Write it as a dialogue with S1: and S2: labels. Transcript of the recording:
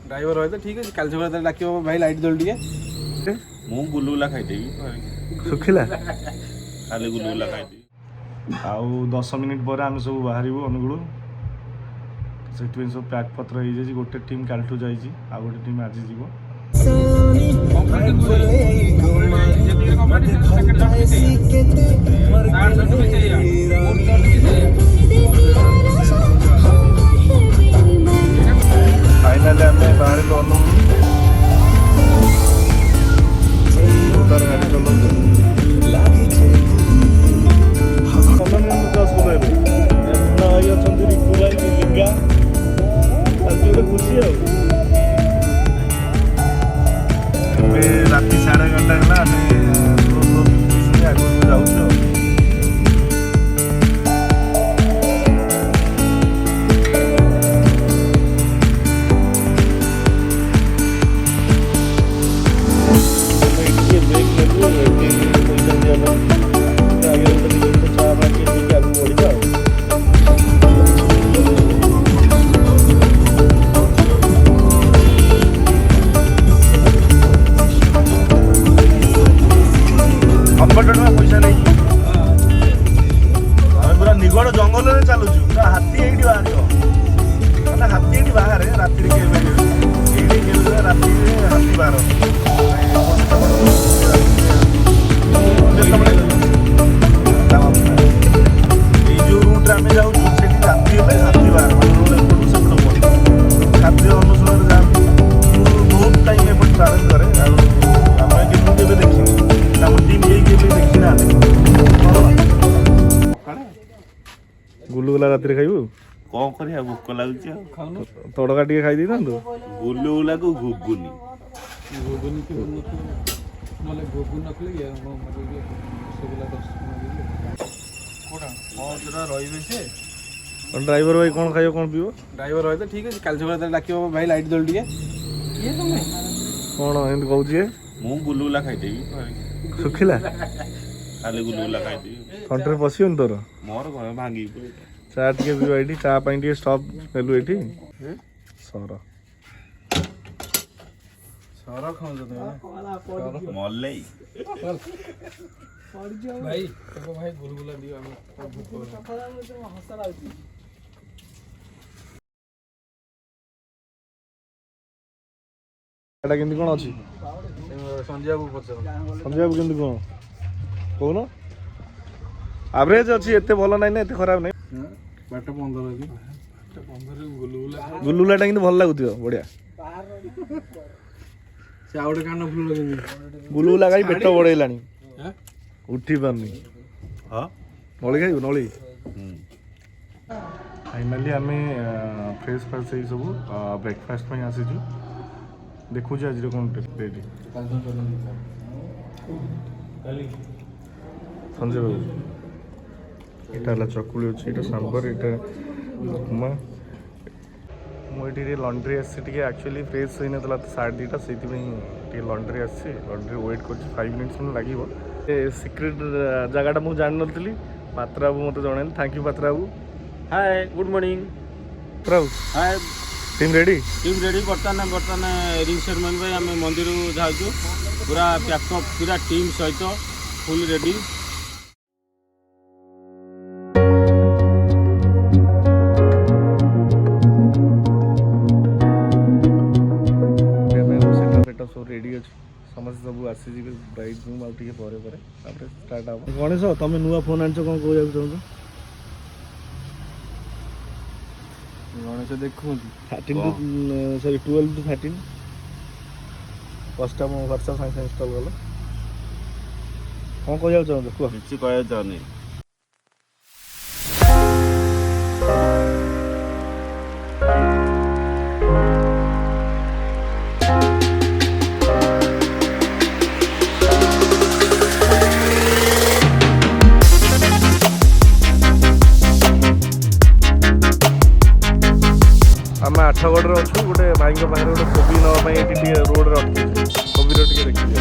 S1: driver रही ठीक है काल सकाल डाक भाई लाइट दल टे
S2: मु गुलुगुला खाईदेवी
S3: सुखिला
S2: खाली गुलुगुला खाईदेवी
S3: आउ 10 मिनिट पर आम सब बाहर अनुगुल से सब पैक पत्र हो जाए गोटे टीम कालठू जाइए आ गोटे टीम आज जीव फाइनल आम बाहर गलु गाड़ी चलाऊ खुशी राति 11:30 है आगे जाऊँ पैसा नहीं आम पूरा निगड़ जंगल में चलुचु पूरा हाथी ये बाहर हाथी ये बाहर राति राति हाथी बाहर जो रूट आम जाऊँ राति हाथी बाहर खाद्य अनुसरण जाती बहुत टाइम एपट ट्रावेल करे देखी गुलुगुला रात खाइबू
S2: कौन कर भोक लगुच
S3: तड़का टे खाई था
S2: गुलुगुला को घुगुनी
S3: ड्राइवर भाई कौन खाइब कौन पीब
S1: ड्राइवर रही ठीक है काल सकाल डाक भाई लाइट दल टे
S3: कौन एम कहे
S2: मु गुलुगुला खाईदेवी
S3: सुखिला
S2: खाली गुलुगुला खाईदेवी
S3: कंट्रे पशिबन तोर
S2: मोर घर भांगी
S3: चा टे पीवा ये चा टे स्टप नेलु ये सर
S1: सर खाऊ
S2: मल्लै
S1: भाई भाई गुलगुला दियो
S3: एटा केंदी कोन अछि
S1: संजय बाबू पचार
S3: संजय बाबू केंदी कोन कोन एवरेज अछि एते भलो नै एते खराब नै
S1: बाट 15
S3: गुलुगुला टा किंतु भल लागुतियो बढ़िया
S1: से आउटे कान फुल लगेंदी
S3: गुलुगुला गाई पेट बड़ैलानी
S1: हैं
S3: उठी पारनी
S2: हां
S3: नळी खाइबो नळी फाइनली आमे फ्रेश फ्रेश सब ब्रेकफास्ट में आसीजु देखु जे आज कोन रेडी संजय बाबू एटा चकुली अच्छी एटा सांबर एटा उपमा मुझे लंड्री आसी एक्चुअली फ्रेश होना था 2:30 से लंड्री आसी लंड्री वेट कर 5 मिनट्स लगे सिक्रेट जगह मुझे जान नी पात्रा बाबू मत जन thank you Patra Babu hi good morning Prabhu
S2: hi
S3: team ready
S2: बर्तमान रिंग सेरेमनी आम मंदिर जाऊँ पूरा पैकअप पूरा टीम सहित फुल रेडी
S3: सब रेडी अच्छे समस्त सब आसी ब्राइड रूम आगे पर स्टार्ट हम गणेश तुम नुआ फोन आन कौन कह चाहूँ
S1: गणेश देखु
S3: 13 sorry 12 to 13 first time WhatsApp science install कल कौन कह चाहूँ कह
S2: किसी कह चाहनी
S3: आम आठगढ़ अच्छु गोटे भाई पाखे गोटे कोबी नापी रोड रे अटक कोबी टे देखिए